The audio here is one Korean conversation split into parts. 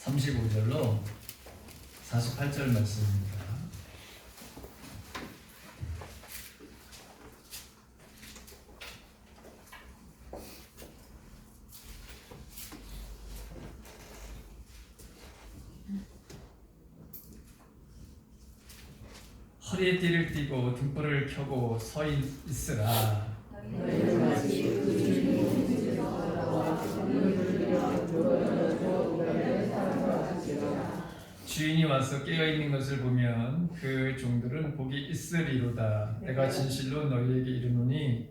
35절로 48절 말씀입니다. 허리에 띠를 띠고 등불을 켜고 서 있으라. 주인이 와서 깨어있는 것을 보면 그 종들은 복이 있으리로다. 내가 진실로 너희에게 이르노니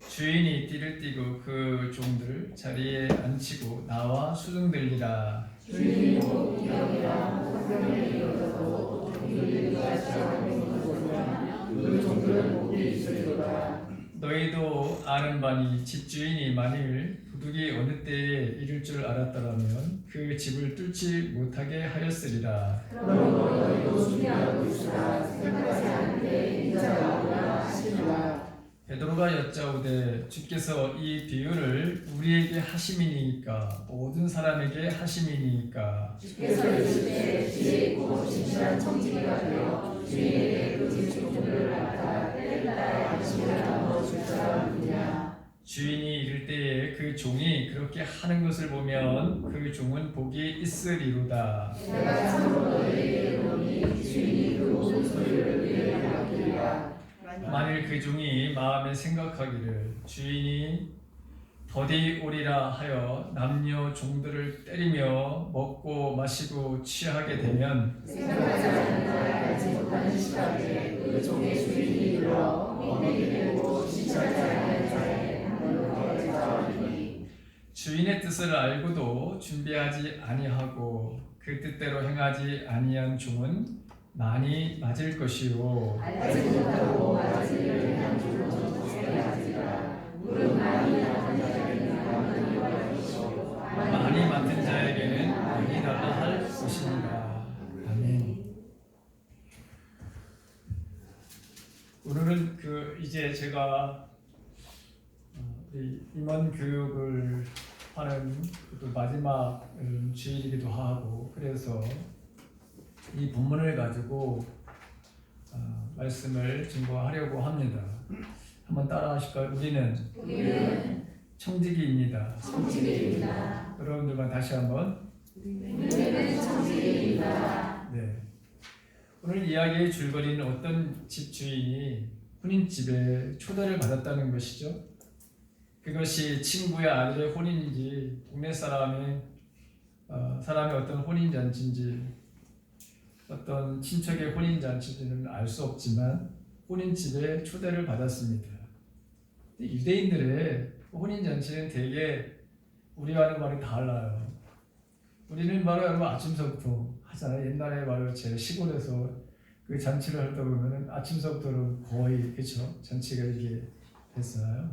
주인이 띠를 띠고 그 종들을 자리에 앉히고 나와 수중들리라. 주인이 기업이라 성경에 이르러도 종들이 같이 하는 것을 보면 그 종들은 복이 있으리로다. 너희도 아는 바니 집주인이 만일 도둑이 어느 때에 이를 줄 알았더라면 그 집을 뚫지 못하게 하였으리라. 그러므로 너희도 준비하고 있으라. 생각하지 않을 때 인자가 오라 하시리라. 베드로가 여짜오되 주께서 이 비유를 우리에게 하심이니까 모든 사람에게 하심이니까 주께서 이르시되 지혜 있고 진실한 청지기가 되어 주인에게 그 집종들을 맡아 때를 따라 하시리라 줄 사람이냐. 주인이 이를 때에 그 종이 그렇게 하는 것을 보면 그 종은 복이 있으리로다. 내가 참으로 너희에게 이르노니 주인이 그 모든 소유를 그에게 맡기리라. 만일 그 종이 마음에 생각하기를 주인이 더디 오리라 하여 남녀 종들을 때리며 먹고 마시고 취하게 되면 생각하지 않는 자야 알지 못하는 시각에 그 종의 주인이 일러 먹이게 되고 지체하지 않는 자의 한물로 거래자하니 주인의 뜻을 알고도 준비하지 아니하고 그 뜻대로 행하지 아니한 종은 많이 맞을 것이요 알지 못하고 맞을 일을 행한 종은 죄하지라. 물은 많이 맡은 자에게는 많이 받을 것이요 많이 맡은 자에게는 많이 달라 할 것입니다. 아멘. 오늘은 이제 제가 임원 교육을 하는 또 마지막 주일이기도 하고 그래서 이 본문을 가지고 말씀을 증거하려고 합니다. 한번 따라하실까요? 우리는 청지기입니다. 청지기입니다. 여러분들만 다시 한번. 우리는 청지기입니다. 네. 오늘 이야기의 줄거리는 어떤 집주인이 혼인집에 초대를 받았다는 것이죠. 그것이 친구의 아들의 혼인인지 동네 사람의 어떤 혼인잔치인지 어떤 친척의 혼인잔치인지는 알 수 없지만 혼인집에 초대를 받았습니다. 유대인들의 혼인잔치는 되게 우리와는 말이 달라요. 우리는 바로 여러분 아침서부터 하잖아요. 옛날에 바로 제 시골에서 그 잔치를 하다 보면은 아침서부터는 거의 그렇죠. 잔치가 이렇게 됐어요.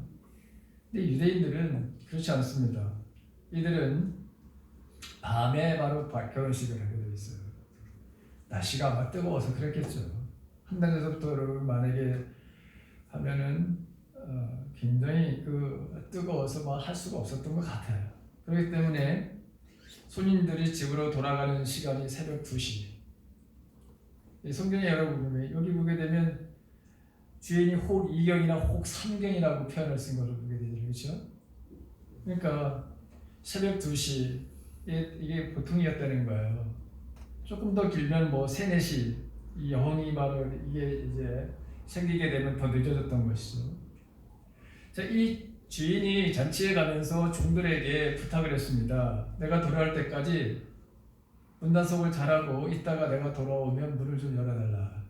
근데 유대인들은 그렇지 않습니다. 이들은 밤에 바로 결혼식을 하게 돼 있어요. 날씨가 아마 뜨거워서 그랬겠죠. 한 달 전부터 여러분 만약에 하면은 굉장히 뜨거워서 막 할 수가 없었던 것 같아요. 그렇기 때문에 손님들이 집으로 돌아가는 시간이 새벽 2시. 성경에 여러분 여기 보게 되면 주인이 혹 2경이나 혹 3경이라고 표현을 쓴 것을 보게 되죠. 그렇죠? 그러니까 새벽 2시 이게 보통이었다는 거예요. 조금 더 길면 뭐 3, 4시 이 여홍이 바로 이게 이제 생기게 되면 더 늦어졌던 것이죠. 자, 이 주인이 잔치에 가면서 종들에게 부탁을 했습니다. 내가 돌아올 때까지 문단속을 잘하고 있다가 내가 돌아오면 문을 좀 열어달라.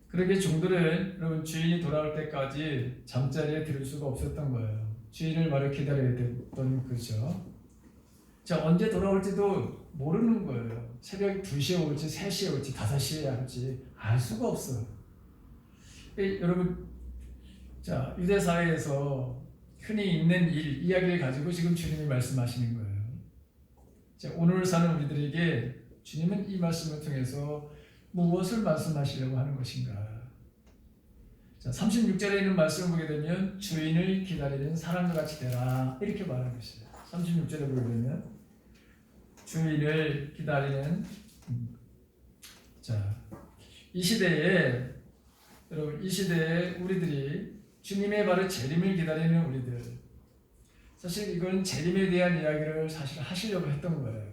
그러게 종들은 여러분 주인이 돌아올 때까지 잠자리에 들을 수가 없었던 거예요. 주인을 바로 기다려야 됐던 거죠. 자, 언제 돌아올지도 모르는 거예요. 새벽 2시에 올지 3시에 올지 5시에 올지 알 수가 없어요. 여러분 자, 유대 사회에서 흔히 있는 이야기를 가지고 지금 주님이 말씀하시는 거예요. 자, 오늘 사는 우리들에게 주님은 이 말씀을 통해서 무엇을 말씀하시려고 하는 것인가? 자, 36절에 있는 말씀을 보게 되면 주인을 기다리는 사람과 같이 되라 이렇게 말하는 것이에요. 36절에 보게 되면 주인을 기다리는 자, 이 시대에 여러분 이 시대에 우리들이 주님의 바로 재림을 기다리는 우리들 사실 이건 재림에 대한 이야기를 사실 하시려고 했던 거예요.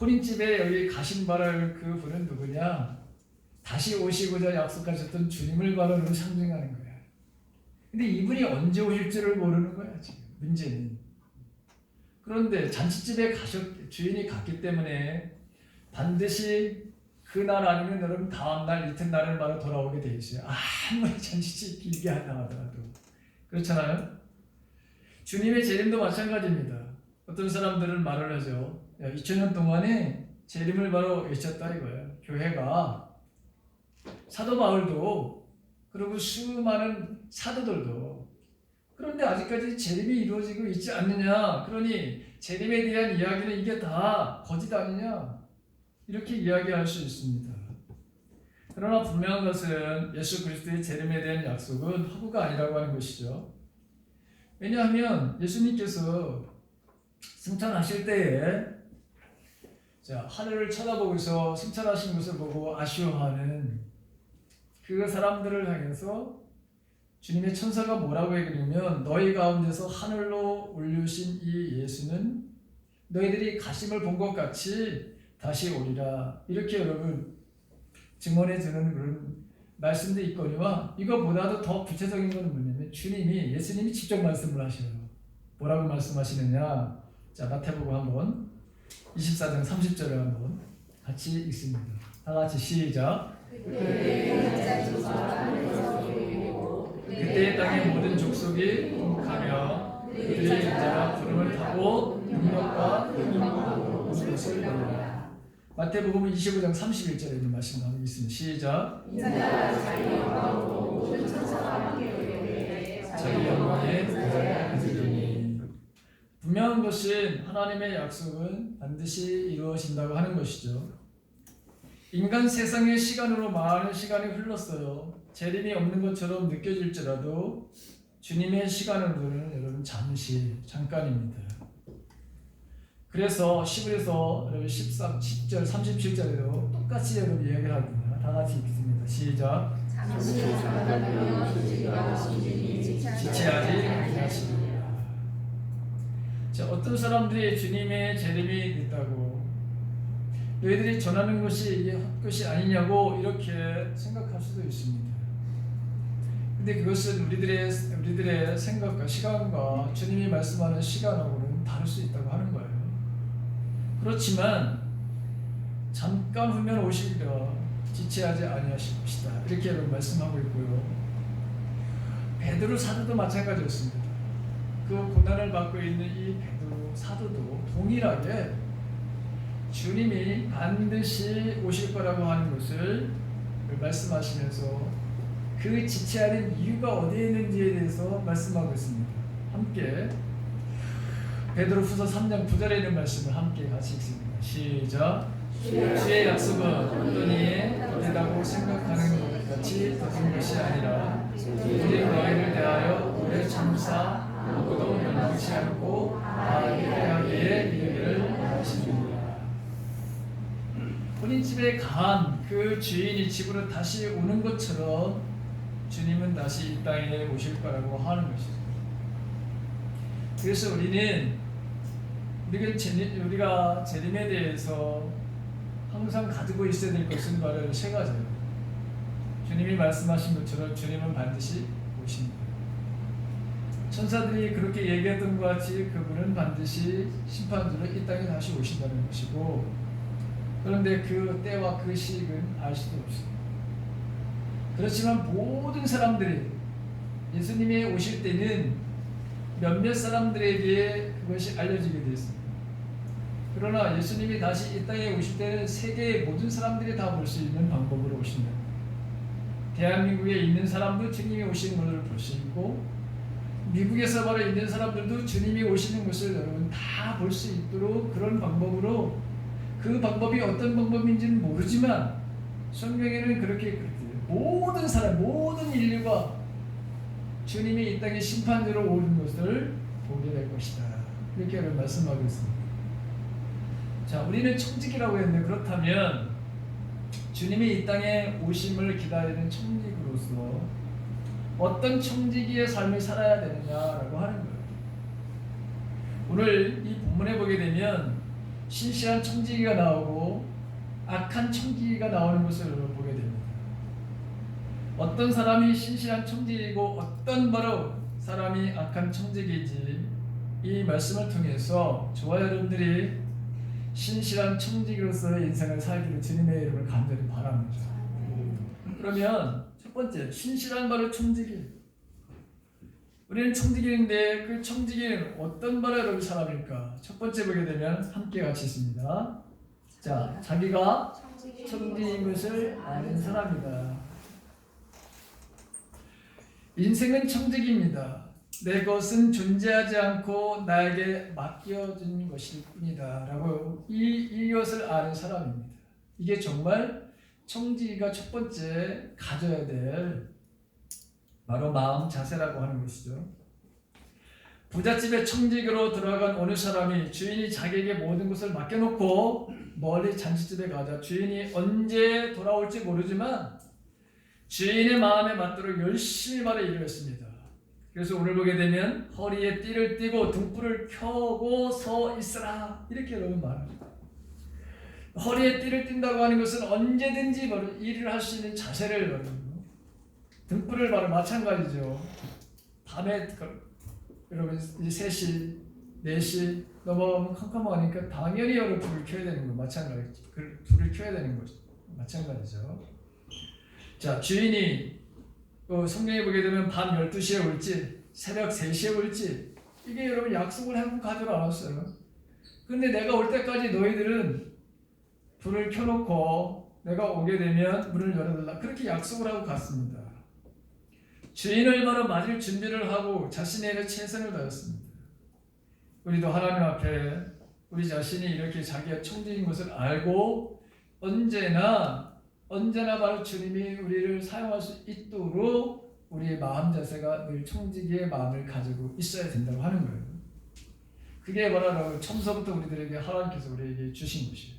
혼인집에 여기 가신 바로 그 분은 누구냐? 다시 오시고자 약속하셨던 주님을 바로 상징하는 거야. 근데 이분이 언제 오실지를 모르는 거야 지금 문제는. 그런데 잔치집에 주인이 갔기 때문에 반드시 그날 아니면 여러분 다음날 이튿날은 바로 돌아오게 돼 있어요. 아무리 잔치집 길게 한다 하더라도. 그렇잖아요. 주님의 재림도 마찬가지입니다. 어떤 사람들은 말을 하죠. 2000년 동안에 재림을 바로 외쳤다 이거예요. 교회가 사도 바울도 그리고 수많은 사도들도. 그런데 아직까지 재림이 이루어지고 있지 않느냐. 그러니 재림에 대한 이야기는 이게 다 거짓 아니냐. 이렇게 이야기할 수 있습니다. 그러나 분명한 것은 예수 그리스도의 재림에 대한 약속은 허구가 아니라고 하는 것이죠. 왜냐하면 예수님께서 승천하실 때에 하늘을 쳐다보고서 승천하신 것을 보고 아쉬워하는 그 사람들을 향해서 주님의 천사가 뭐라고 얘기하냐면 너희 가운데서 하늘로 올리신 이 예수는 너희들이 가심을 본 것 같이 다시 오리라. 이렇게 여러분 증언해 주는 그런 말씀도 있거니와 이거보다도 더 구체적인 것은 뭐냐면 예수님이 직접 말씀을 하셔요. 뭐라고 말씀하시느냐. 자, 마태복음 한번 24장 30절을 한번 같이 읽습니다. 다 같이 시작. 그때 땅의 모든 족속이 가며 그들의 인자가 구름을 타고 능력과 영광으로 오는 것을 보리라. 마태복음 25장 31절에 있는 말씀 나오고 있습니다. 시작. 자기 영광에 그들이니. 분명한 것은 하나님의 약속은 반드시 이루어진다고 하는 것이죠. 인간 세상의 시간으로 많은 시간이 흘렀어요. 재림이 없는 것처럼 느껴질지라도 주님의 시간으로는 여러분 잠깐입니다. 그래서 10에서 10절 37절에도 똑같이 여러분 이야기를 합니다. 다 같이 읽습니다. 시작. 지체하지 아니하시리라. 자, 어떤 사람들이 주님의 재림이 있다고 너희들이 전하는 것이 이게 헛것이 아니냐고 이렇게 생각할 수도 있습니다. 근데 그것은 우리들의 생각과 시간과 주님이 말씀하는 시간하고는 다를 수 있다고 하는 거예요. 그렇지만 잠깐 후면 오시리라 지체하지 아니하실 것이다. 이렇게 말씀하고 있고요. 베드로 사도도 마찬가지였습니다. 그 고난을 받고 있는 이 베드로 사도도 동일하게 주님이 반드시 오실 거라고 하는 것을 말씀하시면서 그 지체하는 이유가 어디에 있는지에 대해서 말씀하고 있습니다. 함께 베드로후서 3장 9절에 있는 말씀을 함께 같이 읽습니다. 시작. 주의 약속은 어떤 이에 더디다고 생각하는 것 같이 더딘 것이 아니라 우리 너희를 대하여 오래 참사 누구도 멸망치 않고 다 이해하기에 이르기를 원하십니다. 혼인집에 간 그 주인이 집으로 다시 오는 것처럼 주님은 다시 이 땅에 오실 거라고 하는 것이죠. 그래서 우리가 재림에 대해서 항상 가지고 있어야 될 것은 바로 세 가지예요. 주님이 말씀하신 것처럼 주님은 반드시 오십니다. 천사들이 그렇게 얘기했던 것 같이 그분은 반드시 심판주로 이 땅에 다시 오신다는 것이고, 그런데 그 때와 그 시기는 알 수도 없습니다. 그렇지만 모든 사람들이 예수님이 오실 때는 몇몇 사람들에게 그것이 알려지게 되어 있습니다. 그러나 예수님이 다시 이 땅에 오실 때는 세계의 모든 사람들이 다 볼 수 있는 방법으로 오신다. 대한민국에 있는 사람도 주님이 오시는 것을 볼 수 있고, 미국에서 바로 있는 사람들도 주님이 오시는 것을 여러분 다 볼 수 있도록 그런 방법으로, 그 방법이 어떤 방법인지는 모르지만 성경에는 그렇게 그랬대요. 모든 사람, 모든 인류가 주님이 이 땅에 심판으로 오는 것을 보게 될 것이다. 이렇게 말씀하고 있습니다. 자, 우리는 청직이라고 했는데 그렇다면 주님이 이 땅에 오심을 기다리는 청직으로서 어떤 청지기의 삶을 살아야 되느냐라고 하는 거예요. 오늘 이 본문에 보게 되면 신실한 청지기가 나오고 악한 청지기가 나오는 것을 보게 됩니다. 어떤 사람이 신실한 청지기이고 어떤 바로 사람이 악한 청지기인지 이 말씀을 통해서 저와 여러분들이 신실한 청지기로서의 인생을 살기를 주님의 이름을 간절히 바랍니다. 그러면 첫 번째, 신실한 바로 청지기. 우리는 청지기인데 그 청지기는 어떤 바로 사람일까? 첫 번째 보게 되면 함께 같이 있습니다. 자, 자기가 청지기인 것을 아는 사람이다. 인생은 청지기입니다. 내 것은 존재하지 않고 나에게 맡겨진 것일 뿐이다 라고 이것을 아는 사람입니다. 이게 정말 청지기가 첫 번째 가져야 될 바로 마음 자세라고 하는 것이죠. 부잣집에 청지기로 들어간 어느 사람이 주인이 자기에게 모든 것을 맡겨놓고 멀리 잔치집에 가자 주인이 언제 돌아올지 모르지만 주인의 마음에 맞도록 열심히 말해 일을 했습니다. 그래서 오늘 보게 되면 허리에 띠를 띠고 등불을 켜고 서 있으라 이렇게 여러분 말합니다. 허리에 띠를 띈다고 하는 것은 언제든지 바로 일을 할 수 있는 자세를 말합니다. 등불을 바로 마찬가지죠. 밤에 여러분 이제 3시, 4시 넘어가면 컴컴하니까 당연히 여러분 불을 켜야 되는 거 마찬가지죠. 불을 켜야 되는 것이 마찬가지죠. 자, 주인이 성경에 보게 되면 밤 12시에 올지 새벽 3시에 올지 이게 여러분 약속을 하고 가지를 않았어요. 근데 내가 올 때까지 너희들은 불을 켜놓고 내가 오게 되면 문을 열어달라 그렇게 약속을 하고 갔습니다. 주인을 바로 맞을 준비를 하고 자신의 일에 최선을 다했습니다. 우리도 하나님 앞에 우리 자신이 이렇게 자기가 청지인 것을 알고 언제나 바로 주님이 우리를 사용할 수 있도록 우리의 마음 자세가 늘 청지기의 마음을 가지고 있어야 된다고 하는 거예요. 그게 바로 처음서부터 우리들에게 하나님께서 우리에게 주신 것이에요.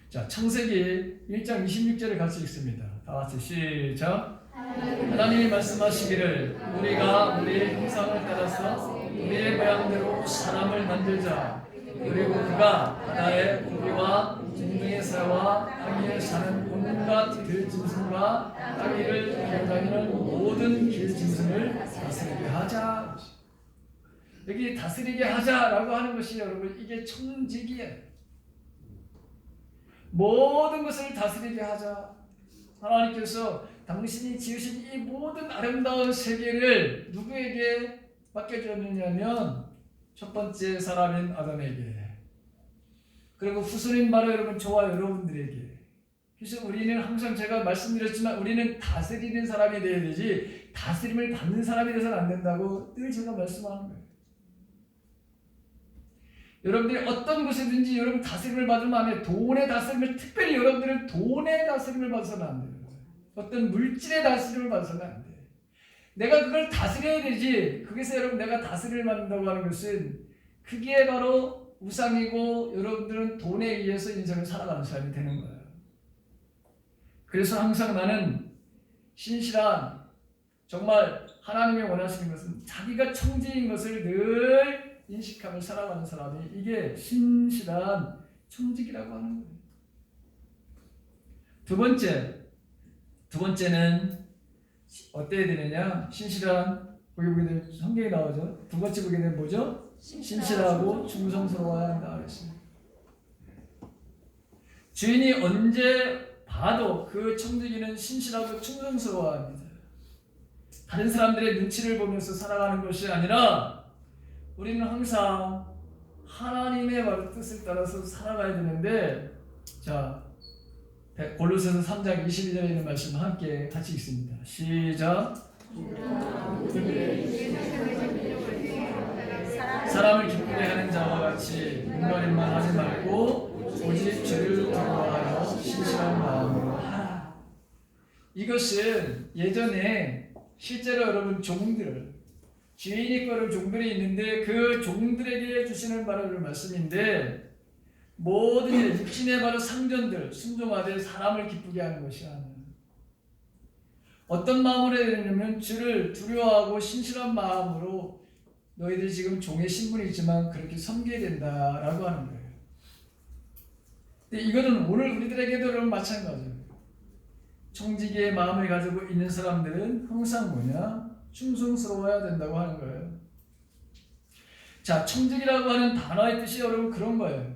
자, 창세기 1장 26절을 같이 읽습니다. 다 같이 시작. 하나님이 말씀하시기를 우리가 우리의 형상을 따라서 우리의 모양대로 사람을 만들자. 그리고 그가 바다의 고기와 공중의 새와 땅 위에 사는 온갖 들짐승과 땅 위를 돌아다니는 모든 길짐승을 다스리게 하자. 여기 다스리게 하자라고 하는 것이 여러분 이게 청지기예요. 모든 것을 다스리게 하자. 하나님께서 당신이 지으신 이 모든 아름다운 세계를 누구에게 맡겨주었느냐면 첫 번째 사람인 아담에게, 그리고 후손인 바로 여러분 저와 여러분들에게. 그래서 우리는 항상 제가 말씀드렸지만 우리는 다스리는 사람이 되어야 되지 다스림을 받는 사람이 되어서는 안 된다고 늘 제가 말씀하는 거예요. 여러분들이 어떤 것이든지 여러분 다스림을 받으면 안 돼요. 돈의 다스림을, 특별히 여러분들은 돈의 다스림을 받아서는 안 돼요. 어떤 물질의 다스림을 받아서는 안 돼요. 내가 그걸 다스려야 되지. 거기서 여러분 내가 다스림을 받는다고 하는 것은 그게 바로 우상이고 여러분들은 돈에 의해서 인생을 살아가는 사람이 되는 거예요. 그래서 항상 나는 신실한, 정말 하나님이 원하시는 것은 자기가 청지인 것을 늘 인식하며 살아가는 사람이 이게 신실한 청지기라고 하는 거예요. 두 번째는 어때야 되느냐? 신실한, 거기 보게 되면 성경에 나오죠. 두 번째 보게 되면 뭐죠? 신실하고 충성스러워야 한다 그랬어요. 주인이 언제 봐도 그 청지기는 신실하고 충성스러워야 합니다. 다른 사람들의 눈치를 보면서 살아가는 것이 아니라 우리는 항상 하나님의 바로 뜻을 따라서 살아가야 되는데, 자, 골로새서 3장 22절에 있는 말씀 함께 같이 읽습니다. 시작. 사람을 기쁘게 하는 자와 같이 눈가림만 하지 말고 오직 주를 두려워하여 신실한 마음으로 하라. 이것은 예전에 실제로 여러분 종들, 주인이 거를 종들이 있는데 그 종들에게 주시는 바로 말씀인데, 모든 일, 육신의 바로 상전들, 순종하되 사람을 기쁘게 하는 것이 아니야. 어떤 마음으로 해야 되냐면 주를 두려워하고 신실한 마음으로 너희들이 지금 종의 신분이 있지만 그렇게 섬겨야 된다라고 하는 거예요. 근데 이거는 오늘 우리들에게도 마찬가지예요. 청지기의 마음을 가지고 있는 사람들은 항상 뭐냐? 충성스러워야 된다고 하는 거예요. 자, 청지기라고 하는 단어의 뜻이 여러분 그런 거예요.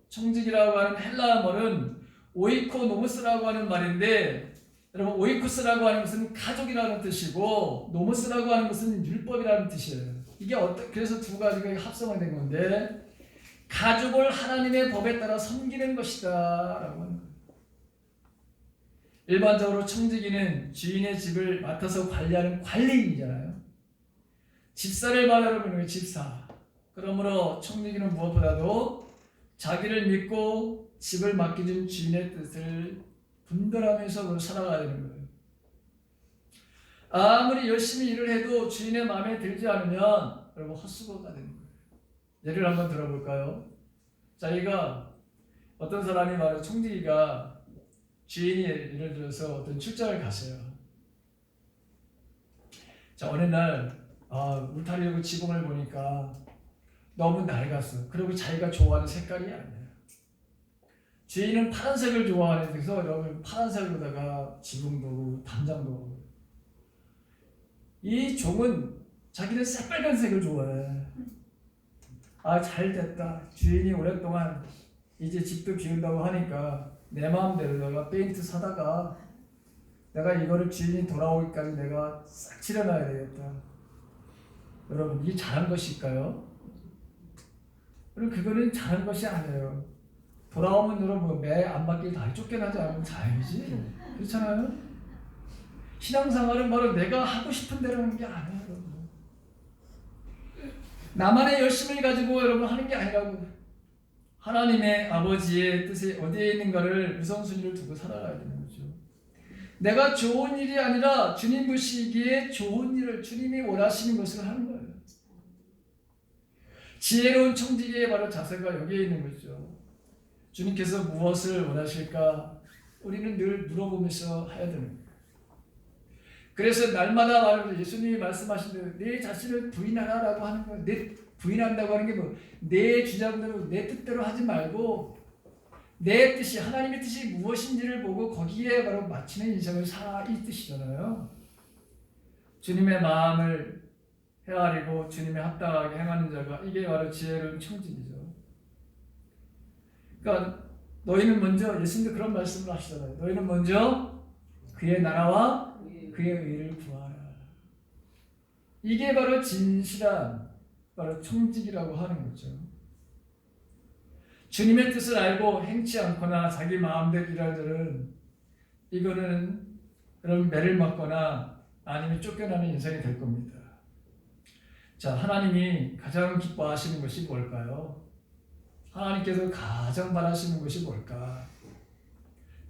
청지기라고 하는 헬라어는 오이코노무스라고 하는 말인데, 여러분 오이코스라고 하는 것은 가족이라는 뜻이고 노무스라고 하는 것은 율법이라는 뜻이에요. 이게 그래서 두 가지가 합성이 된 건데, 가족을 하나님의 법에 따라 섬기는 것이다 라고 하는 거예요. 일반적으로 청지기는 주인의 집을 맡아서 관리하는 관리인이잖아요. 집사를 말하는 거예요. 집사. 그러므로 청지기는 무엇보다도 자기를 믿고 집을 맡겨준 주인의 뜻을 분별하면서 살아가야 되는 거예요. 아무리 열심히 일을 해도 주인의 마음에 들지 않으면 여러분 헛수고가 되는 거예요. 예를 한번 들어볼까요? 자기가 어떤 사람이 말해 청지기가 주인이 예를 들어서 어떤 출장을 갔어요. 자, 어느 날 울타리하고 지붕을 보니까 너무 낡았어. 그리고 자기가 좋아하는 색깔이 아니에요. 주인은 파란색을 좋아하는 데서 여러분 파란색으로다가 지붕도 담장도. 이 종은 자기는 새빨간색을 좋아해. 잘됐다. 주인이 오랫동안 이제 집도 비운다고 하니까 내 마음대로 내가 페인트 사다가 내가 이거를 주인이 돌아오기까지 내가 싹 칠해놔야 되겠다. 여러분 이게 잘한 것일까요? 그리고 그거는 잘한 것이 아니에요. 돌아오면 여러분 매 안팎길 다 쫓겨나지 않으면 자유지. 그렇잖아요? 신앙생활은 바로 내가 하고 싶은 대로 하는 게 아니에요. 여러분. 나만의 열심을 가지고 여러분 하는 게 아니라고. 하나님의 아버지의 뜻이 어디에 있는가를 우선순위를 두고 살아가야 되는 거죠. 내가 좋은 일이 아니라 주님 보시기에 좋은 일을 주님이 원하시는 것을 하는 거예요. 지혜로운 청지기의 바로 자세가 여기에 있는 거죠. 주님께서 무엇을 원하실까? 우리는 늘 물어보면서 해야 되는 거예요. 그래서 날마다 말하면서 예수님이 말씀하신 대로 내 자신을 부인하라라고 하는 거예요. 내 부인한다고 하는 게 뭐? 내 주장대로 내 뜻대로 하지 말고 내 뜻이 하나님의 뜻이 무엇인지를 보고 거기에 바로 맞추는 인생을 살아 이 뜻이잖아요. 주님의 마음을 헤아리고 주님의 합당하게 행하는 자가 이게 바로 지혜로운 청지기죠. 그러니까 너희는 먼저 예수님도 그런 말씀을 하시잖아요. 너희는 먼저 그의 나라와 그의 의를 구하라. 이게 바로 진실한 바로 청지기라고 하는 거죠. 주님의 뜻을 알고 행치 않거나 자기 마음대로 일할 자는 이거는 그런 매를 맞거나 아니면 쫓겨나는 인생이 될 겁니다. 자, 하나님이 가장 기뻐하시는 것이 뭘까요? 하나님께서 가장 바라시는 것이 뭘까?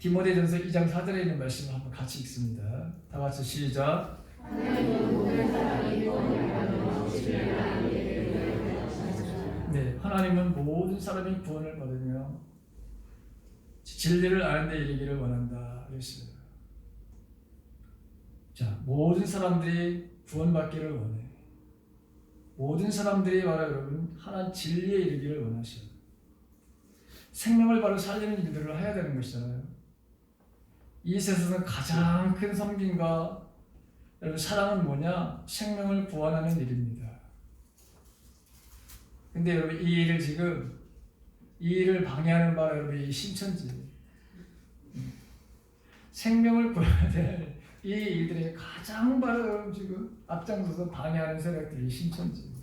디모데전서 2장 4절에 있는 말씀을 한번 같이 읽습니다. 다 같이 시작. 네, 하나님은 모든 사람이 구원을 받으며 진리를 아는 데 이르기를 원한다. 그랬어요. 자, 모든 사람들이 구원받기를 원해. 모든 사람들이 바로 여러분 하나님 진리에 이르기를 원하셔요. 생명을 바로 살리는 일들을 해야 되는 것이잖아요. 이 세상에서 가장 큰 섬김과 여러분 사랑은 뭐냐? 생명을 구원하는 일입니다. 근데 여러분 이 일을 지금 이 일을 방해하는 바로 여러분 이 신천지 생명을 구해야 될 이 일들이 가장 바로 여러분 지금 앞장서서 방해하는 세력들이 신천지.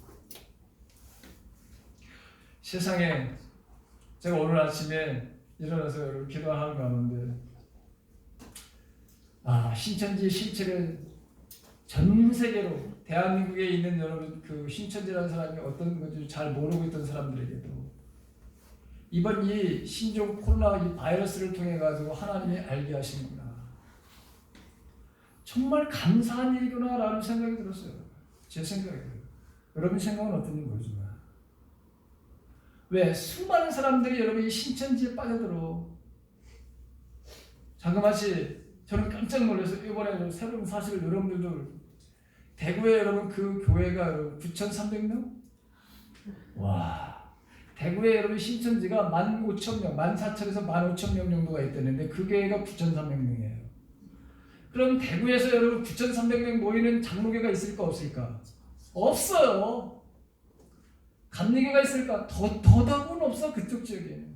세상에 제가 오늘 아침에 일어나서 여러분 기도하는 가운데 신천지 실체를 전 세계로 대한민국에 있는 여러분 그 신천지라는 사람이 어떤 건지 잘 모르고 있던 사람들에게도 이번 이 신종 코로나 이 바이러스를 통해 가지고 하나님이 알게 하시는구나. 정말 감사한 일이구나라는 생각이 들었어요. 제 생각이에요. 여러분 생각은 어떤지 모르지만 왜? 수많은 사람들이 여러분 이 신천지에 빠져들어. 자그마치 저는 깜짝 놀라서 이번에 새로운 사실을 여러분들도 대구에 여러분 그 교회가 여러분 9,300명? 와, 대구에 여러분 신천지가 15,000명, 14,000에서 15,000명 정도가 있다는데 그 교회가 9,300명이에요. 그럼 대구에서 여러분 9,300명 모이는 장로교가 있을까 없을까? 없어요. 감리교가 있을까? 더더군 없어. 그쪽 지역에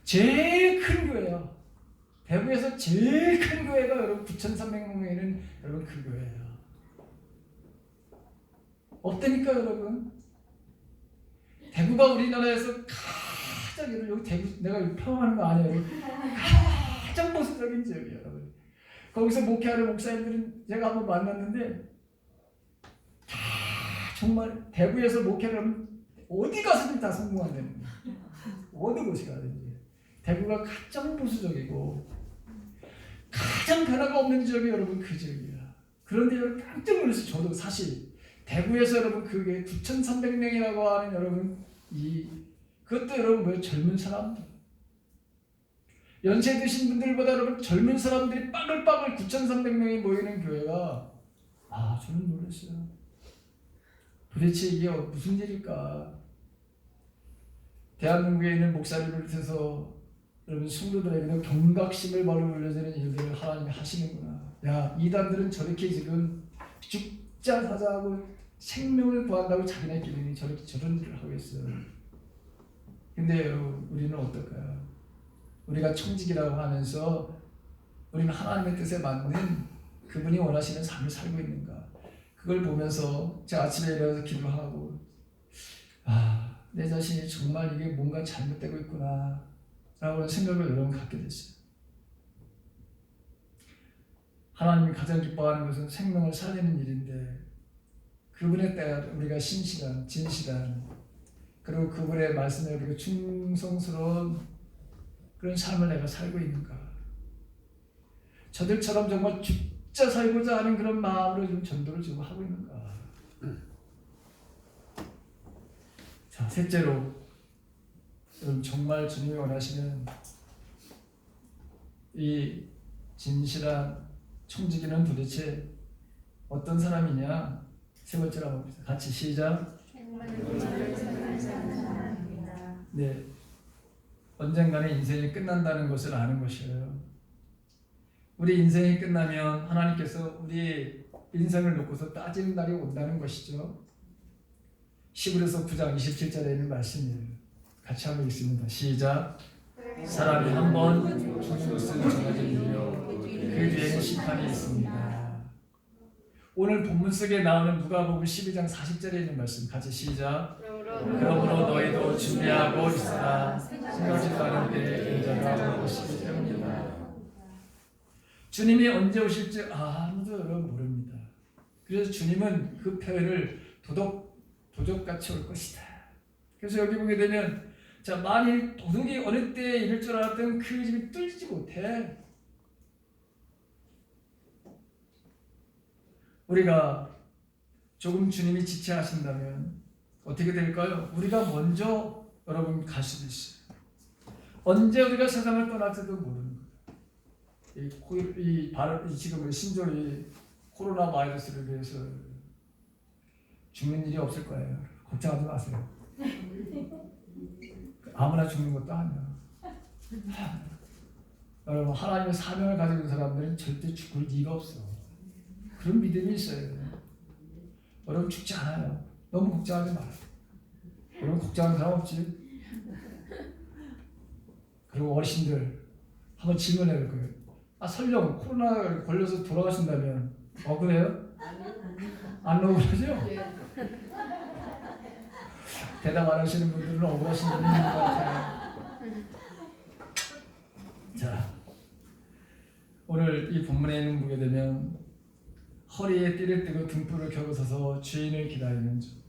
제일 큰 교회야. 대구에서 제일 큰 교회가 여러분 9,300명 모이는 여러분 그 교회예요. 없다니까 여러분. 대구가 우리나라에서 가장 여기 대구 내가 평하는 거 아니에요. 가장 보수적인 지역이에요, 여러분. 거기서 목회하는 목사님들은 제가 한번 만났는데 다 정말 대구에서 목회를 하면 어디 가서든 다 성공한다는 거예요. 어느 곳이 가든지. 대구가 가장 보수적이고 가장 변화가 없는 지역이 여러분 그 지역이야. 그런데 여러분 깜짝 놀라서 저도 사실 대구에서 여러분 그게 9,300명이라고 하는 여러분 그것도 여러분 뭐 젊은 사람들 연세 드신 분들보다 여러분 젊은 사람들이 빠글빠글 9,300명이 모이는 교회가 저는 놀랐어요. 도대체 이게 무슨 일일까? 대한민국에 있는 목사님을 비롯해서 여러분 성도들에게는 경각심을 바로 올려주는 일들을 하나님이 하시는구나. 야, 이단들은 저렇게 지금 죽자 사자하고 생명을 구한다고 자기네끼리 저렇게 저런 일을 하고 있어요. 근데 여러분 우리는 어떨까요? 우리가 청직이라고 하면서 우리는 하나님의 뜻에 맞는 그분이 원하시는 삶을 살고 있는가? 그걸 보면서 제가 아침에 일어나서 기도하고 내 자신이 정말 이게 뭔가 잘못되고 있구나 라고 생각을 여러분 갖게 됐어요. 하나님이 가장 기뻐하는 것은 생명을 살리는 일인데 그분에 따라 우리가 신실한, 진실한 그리고 그분의 말씀에 우리가 충성스러운 그런 삶을 내가 살고 있는가? 저들처럼 정말 죽자 살고자 하는 그런 마음으로 좀 전도를 지금 하고 있는가? 자, 셋째로 여러분 정말 주님이 원하시는 이 진실한 청지기는 도대체 어떤 사람이냐? 세 번째로 한번 봅시다. 같이 시작. 네, 언젠가는 인생이 끝난다는 것을 아는 것이에요. 우리 인생이 끝나면 하나님께서 우리 인생을 놓고서 따지는 날이 온다는 것이죠. 히브리서 9장 27절에 있는 말씀이에요. 같이 한번 읽습니다. 시작. 사람이 한 번 죽는 것은 정해진 일이요 그 뒤에는 심판이 있습니다. 오늘 본문 속에 나오는 누가복음 12장 40절에 있는 말씀 같이 시작. 그러므로 너희도 준비하고 있으라. 생각지도 않은 때에 인자가 오시기 때문이다. 주님이 언제 오실지 아무도 여러분 모릅니다. 그래서 주님은 그 표현을 도적같이 올 것이다. 그래서 여기 보게 되면 자, 만일 도둑이 어느 때에 이를 줄 알았던 그 집이 뚫지 못해. 우리가 조금 주님이 지체하신다면 어떻게 될까요? 우리가 먼저 여러분 갈 수도 있어요. 언제 우리가 세상을 떠날지도 모르는 거예요. 지금 신종이 코로나 바이러스를 위해서 죽는 일이 없을 거예요. 걱정하지 마세요. 아무나 죽는 것도 아니야. 여러분 하나님의 사명을 가지고 있는 사람들은 절대 죽을 리가 없어. 그런 믿음이 있어야 돼요. 여러분 죽지 않아요. 너무 걱정하지 마요. 여러분 걱정하는 사람 없지? 그리고 어르신들 한번 질문해 볼 거예요. 설령 코로나 걸려서 돌아가신다면 억울해요? 안 억울하죠? 대답 안 하시는 분들은 억울하신 분이 있는 것 같아요. 자, 오늘 이 본문에 보게 되면 허리에 띠를 띠고 등불을 켜고 서서 주인을 기다리는 중.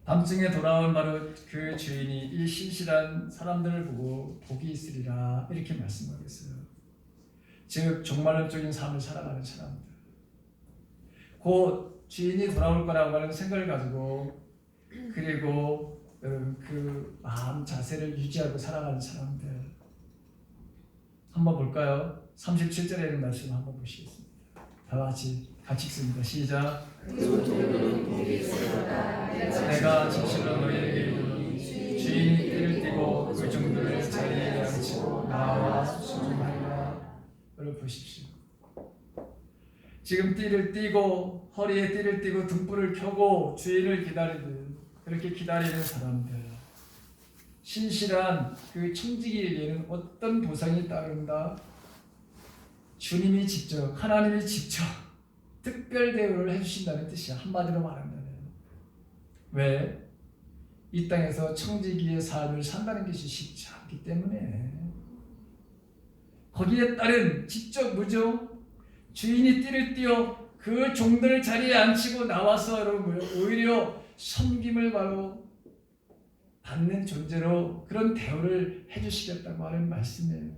밤중에 돌아온 바로 그 주인이 이 신실한 사람들을 보고 복이 있으리라 이렇게 말씀하고 있어요. 즉 종말론적인 삶을 살아가는 사람들. 곧 주인이 돌아올 거라고 하는 생각을 가지고 그리고 여러분 그 마음 자세를 유지하고 살아가는 사람들 한번 볼까요? 37절에 있는 말씀 한번 보시겠습니다. 다 같이 읽습니다. 시작. 내가 진실로 너희에게 이르노니 주인이 띠를 띠고 그 종들을 자리에 앉히고 나와 순종하리라. 여러분 보십시오. 지금 띠를 띠고 허리에 띠를 띠고 등불을 켜고 주인을 기다리듯 그렇게 기다리는 사람들, 신실한 그 청지기에게는 어떤 보상이 따른다? 주님이 직접, 하나님이 직접 특별 대우를 해주신다는 뜻이야. 한마디로 말한다면. 왜? 이 땅에서 청지기의 삶을 산다는 것이 쉽지 않기 때문에. 거기에 따른 직접 무죠. 주인이 띠를 띄어 그 종들 자리에 앉히고 나와서 여러분 오히려 섬김을 바로 받는 존재로 그런 대우를 해주시겠다고 하는 말씀이에요.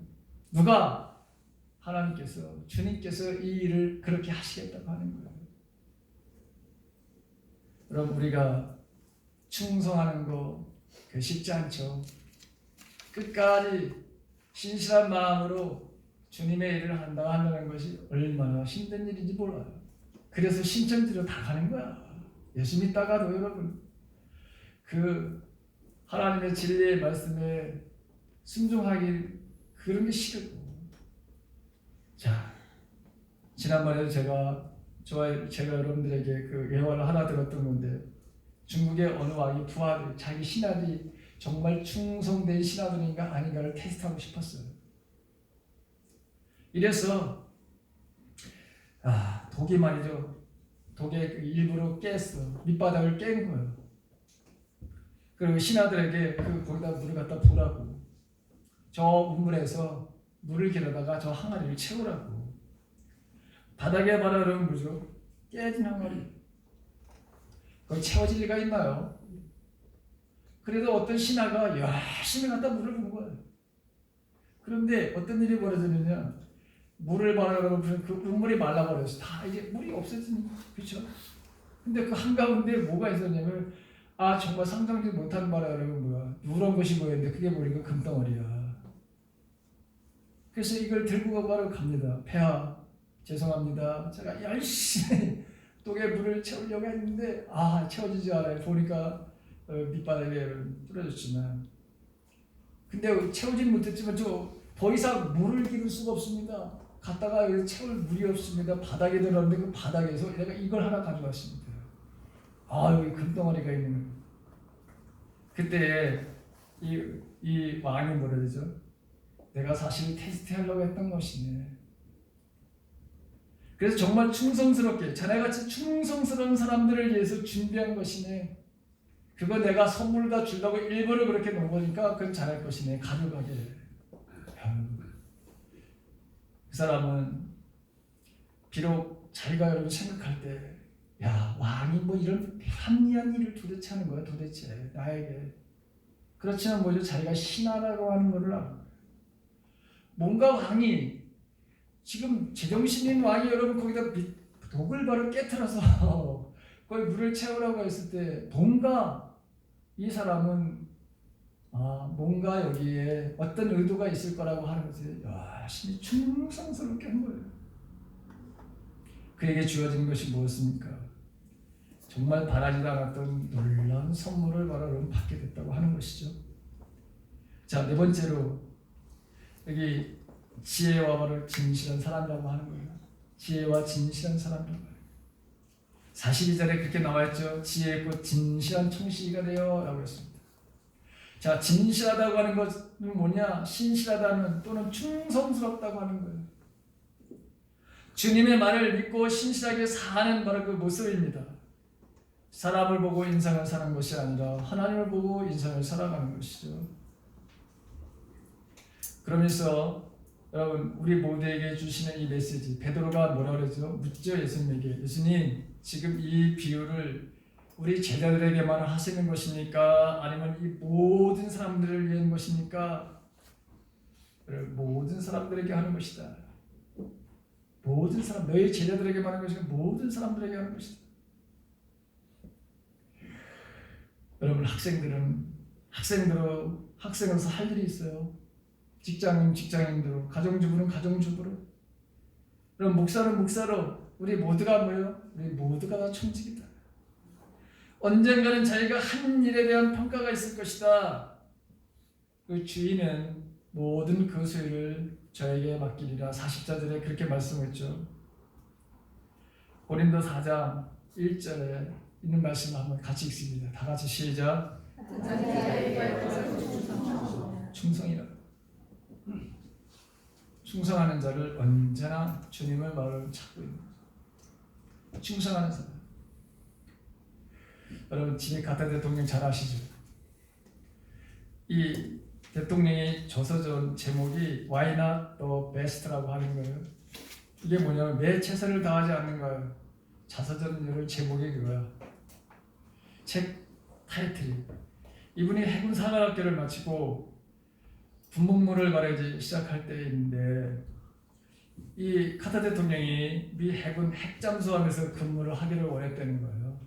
누가? 하나님께서, 주님께서 이 일을 그렇게 하시겠다고 하는 거예요. 여러분 우리가 충성하는 거 쉽지 않죠. 끝까지 신실한 마음으로 주님의 일을 한다는 것이 얼마나 힘든 일인지 몰라요. 그래서 신천지로 다 가는 거야. 예수 믿다가도 여러분 그 하나님의 진리의 말씀에 순종하기 그런 게 싫고. 자, 지난번에 제가 여러분들에게 그 예화를 하나 들었던 건데, 중국의 어느 왕이 부하들, 자기 신하들이 정말 충성된 신하들인가 아닌가를 테스트하고 싶었어요. 이래서 독이 말이죠. 독에 일부러 깼어. 밑바닥을 깬 거예요. 그리고 신하들에게 거기다 물을 갖다 부라고, 저 우물에서 물을 길어다가 저 항아리를 채우라고. 바닥에 바라는 뭐죠? 깨진 항아리. 거기 채워질 리가 있나요? 그래도 어떤 신하가 열심히 갖다 물을 부은 거예요. 그런데 어떤 일이 벌어지느냐? 물을 바라는 그 우물이 말라버렸어. 다 이제 물이 없어지니까. 그렇죠? 근데 그 한가운데 뭐가 있었냐면, 정말 상상지 못한 바라는 뭐야? 누런 것이 보였는데 그게 보니까 금덩어리야. 그래서 이걸 들고 바로 갑니다. 폐하, 죄송합니다. 제가 열심히 독에 물을 채우려고 했는데 채워지지 않아요. 보니까 밑바닥에 뿌려졌지만, 근데 채우지는 못했지만 더 이상 물을 기를 수가 없습니다. 갔다가 채울 물이 없습니다. 바닥에 들었는데 그 바닥에서 내가 이걸 하나 가져왔습니다. 여기 금덩어리가 있는 거예요. 그때 이 왕이 뭐라 그러죠? 내가 사실 테스트하려고 했던 것이네. 그래서 정말 충성스럽게 자네같이 충성스러운 사람들을 위해서 준비한 것이네. 그거 내가 선물을 다 주려고 일부러 그렇게 놓은 거니까 그건 자네 것이네. 가져가게. 그 사람은 비록 자기가 여러분 생각할 때 왕이 뭐 이런 합리한 일을 도대체 하는 거야 도대체 나에게. 그렇지만 뭐죠? 자기가 신하라고 하는 것을 알아. 뭔가 왕이 지금 제정신인 왕이 여러분 거기다 독을 바로 깨트려서 거기 물을 채우라고 했을 때 뭔가 이 사람은 뭔가 여기에 어떤 의도가 있을 거라고 하는 것을 열심히 충성스럽게 한 거예요. 그에게 주어진 것이 무엇입니까? 정말 바라지도 않았던 놀라운 선물을 바로 받게 됐다고 하는 것이죠. 자, 네 번째로 여기 지혜와 바로 진실한 사람이라고 하는 거예요. 지혜와 진실한 사람이라고 해요. 42절에 그렇게 나와있죠. 지혜 곧 진실한 청지기가 되어 라고 했습니다. 자, 진실하다고 하는 것은 뭐냐? 신실하다는 또는 충성스럽다고 하는 거예요. 주님의 말을 믿고 신실하게 사는 바로 그 모습입니다. 사람을 보고 인상을 사는 것이 아니라 하나님을 보고 인상을 살아가는 것이죠. 그러면서 여러분 우리 모두에게 주시는 이 메시지, 베드로가 뭐라 그러죠? 묻죠 예수님에게. 예수님, 지금 이 비유를 우리 제자들에게만 하시는 것입니까? 아니면 이 모든 사람들을 위한 것입니까? 모든 사람들에게 하는 것이다. 모든 사람, 너희 제자들에게만 하는 것이고 모든 사람들에게 하는 것이다. 여러분 학생들은 학생으로서 할 일이 있어요. 직장인대로, 가정주부는 가정주부로, 그럼 목사는 목사로, 우리 모두가 뭐예요? 우리 모두가 다 청직이다. 언젠가는 자기가 한 일에 대한 평가가 있을 것이다. 그 주인은 모든 그 소유를 저에게 맡기리라. 40자들에 그렇게 말씀했죠. 고린도 4장 1절에 있는 말씀을 한번 같이 읽습니다. 다 같이 시작. 충성이라. 충성하는 자를 언제나 주님의 말을 찾고 있는 거죠. 충성하는 사람. 여러분 지미 카타 대통령 잘 아시죠? 이 대통령이 저서전 제목이 Why Not the Best라고 하는 거예요. 이게 뭐냐면 내 최선을 다하지 않는 거예요. 자서전 제목이 그거야. 책 타이틀이. 이분이 해군 사관학교를 마치고 군복무를 말하기 시작할 때인데 이 카타 대통령이 미 해군 핵잠수함에서 근무를 하기를 원했다는 거예요.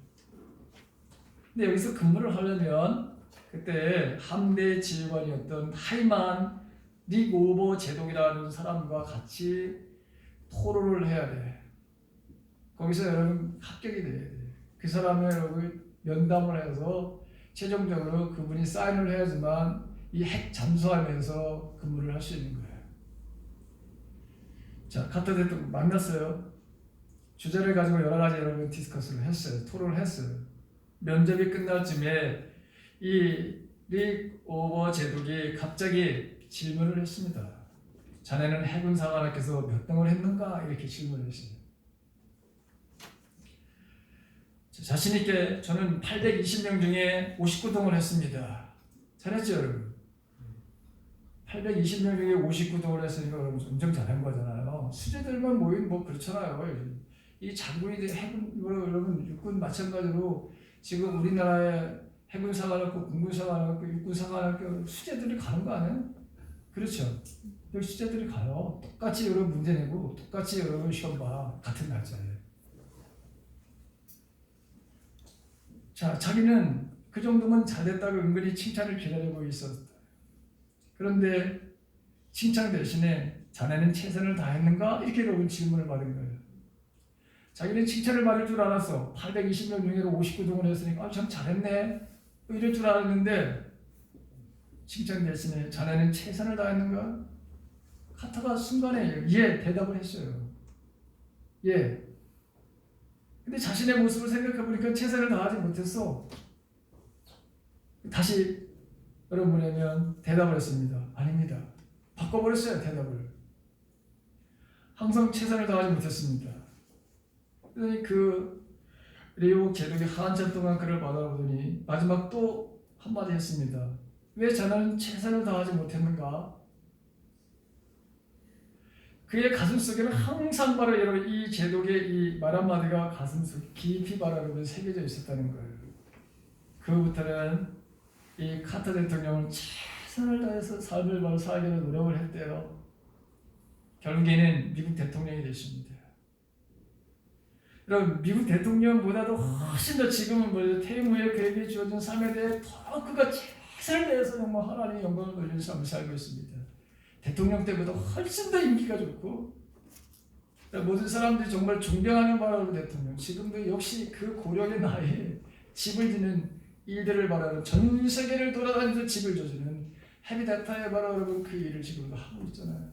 근데 여기서 근무를 하려면 그때 함대 지휘관이었던 하이만 리고버 제독이라는 사람과 같이 토론을 해야 돼. 거기서 여러분 합격이 돼야 돼. 그 사람의 여러분 면담을 해서 최종적으로 그분이 사인을 해야지만 이 핵 잠수함에서 근무를 할 수 있는 거예요. 자, 카타 대통령 만났어요. 주제를 가지고 여러 가지 여러분 디스커스를 했어요. 토론을 했어요. 면접이 끝날 쯤에 이 리고버 제독이 갑자기 질문을 했습니다. 자네는 해군 사관학교에서 몇 등을 했는가? 이렇게 질문을 했어요. 자신 있게 저는 820명 중에 59등을 했습니다. 잘했죠, 여러분? 820명 중에 59등을 했으니까 여러분 엄청 잘한 거잖아요. 수재들만 모인 뭐 그렇잖아요. 이 장군이 해군 여러분 육군 마찬가지로 지금 우리나라의 해군 사관학교, 군군 사관학교, 육군 사관학교 수재들이 가는 거 아니에요? 그렇죠. 여기 수재들이 가요. 똑같이 여러분 문제 내고 똑같이 여러분 시험 봐. 같은 날짜에. 자, 자기는 그 정도면 잘됐다고 은근히 칭찬을 기다리고 있었다. 그런데 칭찬 대신에 자네는 최선을 다했는가? 이렇게 여러분 질문을 받은 거예요. 자기는 칭찬을 받을 줄 알았어. 820명 중에서 59등을 했으니까 참 잘했네. 이럴 줄 알았는데 칭찬 대신에 자네는 최선을 다했는가? 카타가 순간에 예 대답을 했어요. 예. 근데 자신의 모습을 생각해보니까 최선을 다하지 못했어. 다시 여러분 뭐냐면 대답을 했습니다. 아닙니다. 바꿔버렸어요. 대답을. 항상 최선을 다하지 못했습니다. 그러니 그 리오 제독이 한참 동안 그를 바라보더니 마지막 또 한마디 했습니다. 왜 자네는 최선을 다하지 못했는가? 그의 가슴 속에는 항상 바로 여러분 이 제독의 이 말 한마디가 가슴 속 깊이 바로 여러분 새겨져 있었다는 거예요. 그부터는 이 카타 대통령은 최선을 다해서 삶을 바로 살기 위해 노력을 했대요. 결국에는 미국 대통령이 됐습니다. 여러분 미국 대통령보다도 훨씬 더 지금은 뭐 퇴임 후에 그에게 주어진 삶에 대해 더 그가 최선을 다해서 정말 하나님의 영광을 돌리는 삶을 살고 있습니다. 대통령 때보다 훨씬 더 인기가 좋고 모든 사람들이 정말 존경하는 바라는 대통령. 지금도 역시 그 고령의 나이에 집을 짓는 일들을 바라는 전 세계를 돌아다니면서 집을 져주는 헤비데타에 바로 여러분 그 일을 지금도 하고 있잖아요.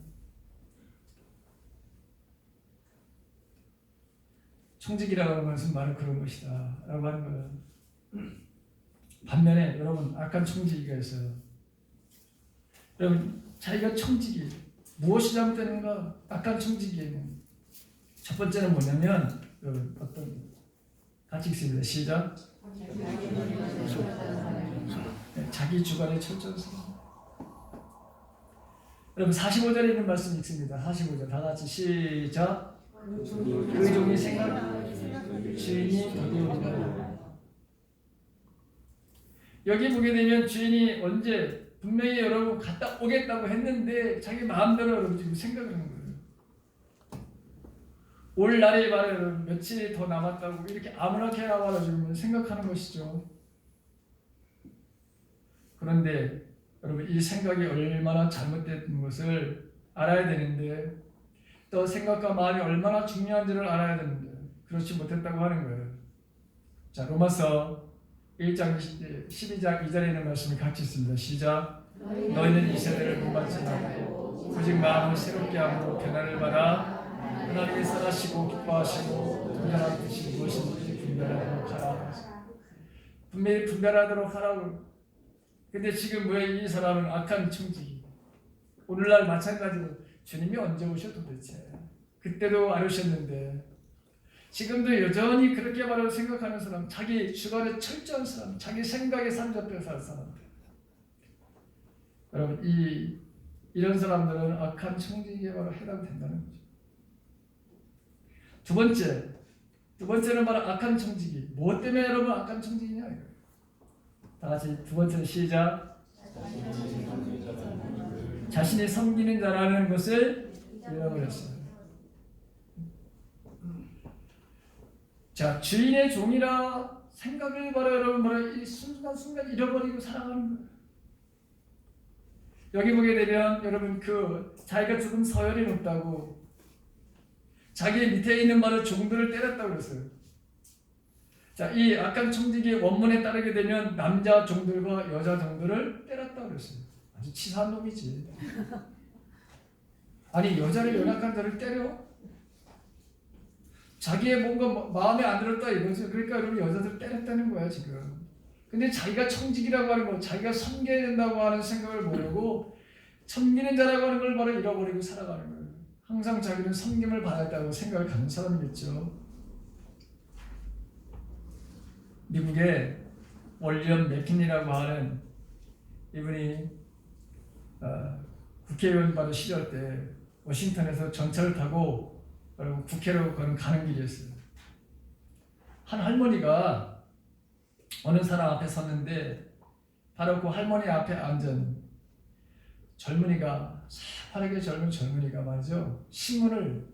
청직이라고 하는 것은 바로 그런 것이다 라고 하는 거예요. 반면에 여러분 악한 청지기가 있어요. 여러분 자기가 청지기 무엇이 잘못되는가? 악한 청지기에는 첫 번째는 뭐냐면 여러분 어떤 같이 읽습니다. 시작. 자기 주관의 철저성. 여러분 45절에 있는 말씀 읽습니다. 45절 다 같이 시작. 의종이 생각 주인이 더디우리라. 여기 보게 되면 주인이 언제 분명히 여러분 갔다 오겠다고 했는데 자기 마음대로 여러분 지금 생각을 하는 거예요. 올 날이 바로 여러분 며칠이 더 남았다고 이렇게 아무렇게나 바로 지금 생각하는 것이죠. 그런데 여러분 이 생각이 얼마나 잘못된 것을 알아야 되는데 또 생각과 마음이 얼마나 중요한지를 알아야 되는데 그렇지 못했다고 하는 거예요. 자, 로마서 1장 12장 2절에 있는 말씀을 같이 읽습니다. 시작. 너희는 이 세대를 본받지 말고 오직 마음을 새롭게 함으로 변화를 받아 하나님이 선하시고 기뻐하시고 분별한 뜻이 무엇인지 분별하도록 하라. 분명히 분별하도록 하라고. 근데 지금 왜 이 사람은 악한 청지기? 오늘날 마찬가지로 주님이 언제 오셔 도대체? 그때도 안 오셨는데 지금도 여전히 그렇게 바라고 생각하는 사람, 자기 주관에 철저한 사람, 자기 생각에 사로잡혀 살 사람들. 여러분 이런 사람들은 악한 청지기에 바로 해당된다는 거죠. 두 번째는 바로 악한 청지기. 무엇 때문에 여러분 악한 청지기냐 이거예요. 다 같이 두 번째는 시작. 자신이 섬기는 자라는 것을 잃어버렸어요. 자, 주인의 종이라 생각을 바로 여러분 바로 이 순간순간 잃어버리고 살아가는 거예요. 여기 보게 되면 여러분 그 자기가 조금 서열이 높다고 자기 밑에 있는 바로 종들을 때렸다고 그랬어요. 자, 이 악한 청지기의 원문에 따르게 되면 남자 종들과 여자 종들을 때렸다고 그랬어요. 아주 치사한 놈이지. 아니 여자를 연약한 자를 때려? 자기의 뭔가 마음에 안 들었다 이거죠. 그러니까 여러분 여자들 때렸다는 거야 지금. 근데 자기가 청직이라고 하는 거, 자기가 섬겨야 된다고 하는 생각을 모르고 섬기는 자라고 하는 걸 바로 잃어버리고 살아가는 거예요. 항상 자기는 섬김을 받았다고 생각을 갖는 사람이겠죠. 미국의 월리엄 맥킨리라고 하는 이분이 국회의원 바로 시절 때 워싱턴에서 전차를 타고 국회로 가는 길이었어요. 한 할머니가 어느 사람 앞에 섰는데 바로 그 할머니 앞에 앉은 젊은이가 새파랗게 젊은 젊은이가 말이죠. 신문을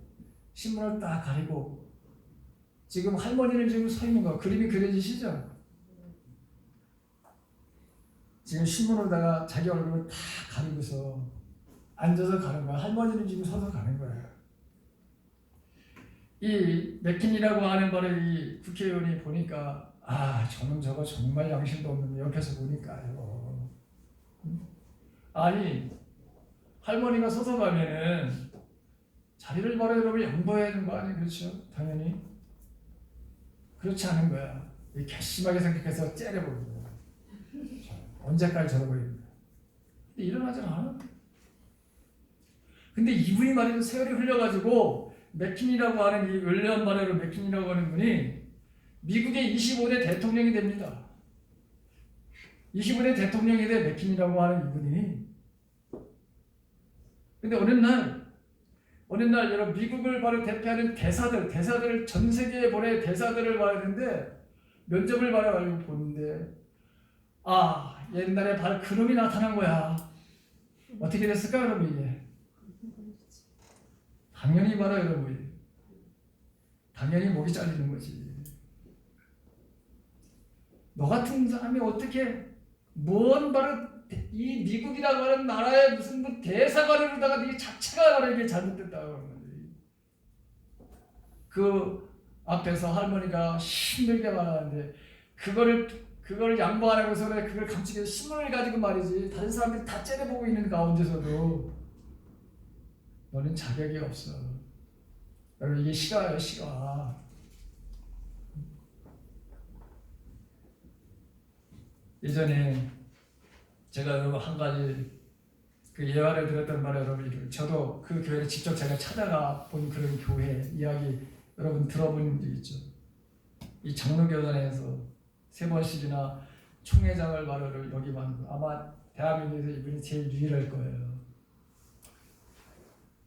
딱 가리고 지금 할머니는 지금 서 있는 거 그림이 그려지시죠? 지금 신문으로다가 자기 얼굴을 다 가리고서 앉아서 가는 거야. 할머니는 지금 서서 가는 거야. 이 맥킨이라고 하는 바로 이 국회의원이 보니까 저는 저거 정말 양심도 없는데 옆에서 보니까요. 아니 할머니가 서서 가면은 자리를 바로 여러분 양보해야 되는 거 아니에요? 그렇죠? 당연히 그렇지 않은 거야. 괘씸하게 생각해서 째려보는 거야. 언제까지 저러고 있는 거야. 근데 일어나지 않아. 근데 이분이 말이죠 세월이 흘려가지고 맥킨이라고 하는 이 윌리엄 바레로 맥킨이라고 하는 분이 미국의 25대 대통령이 됩니다. 25대 대통령이 돼 맥킨이라고 하는 이분이. 근데 어느 날 여러분 미국을 바로 대표하는 대사들을 전 세계에 보내 대사들을 봐야 되는데 면접을 받아가지고 보는데 옛날에 바로 그놈이 나타난 거야. 어떻게 됐을까 여러분 이게? 당연히 바로 여러분 당연히 목이 잘리는 거지. 너 같은 사람이 어떻게 뭔 바로 이 미국이라고 하는 나라의 무슨 뭐 대사관으로다가 이 자체가 바로 이게 잘못됐다고 하는 거지. 그 앞에서 할머니가 힘들게 말하는데 그걸 양보 안 하고서 그걸 감추기 위해서 신문을 가지고 말이지 다른 사람들이 다 째려보고 있는 가운데서도 너는 자격이 없어. 여러분 이게 시가예요 시가. 예전에 제가 여러분 한 가지 그 예화를 들었던 말에 여러분 저도 그 교회를 직접 제가 찾아가 본 그런 교회 이야기 여러분 들어본 적 있죠. 이 장로교단에서 3번씩이나 총회장을 바로 여기 만 아마 대한민국에서 이분이 제일 유일할 거예요.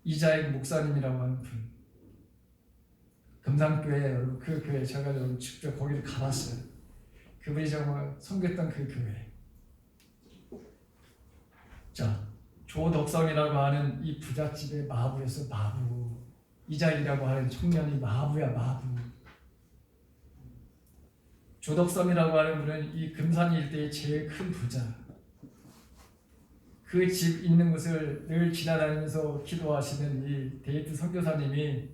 이자익 목사님이라고 하는 분. 금산교회 여러분 그 교회 제가 여러분 직접 거기를 가봤어요. 그분이 정말 섬겼던 그 교회. 자, 조덕성이라고 하는 이 부잣집의 마부였어. 마부. 이자익이라고 하는 청년이 마부야 마부. 조덕성이라고 하는 분은 이 금산 일대의 제일 큰 부자. 그 집 있는 곳을 늘 지나다니면서 기도하시는 이 데이트 선교사님이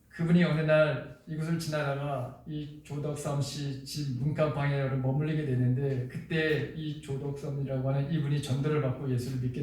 그분이 어느 날 이곳을 지나다가 이 조덕삼 씨 집 문간방에 머물리게 되는데 그때 이 조덕삼이라고 하는 이분이 전도를 받고 예수를 믿게 됐어요.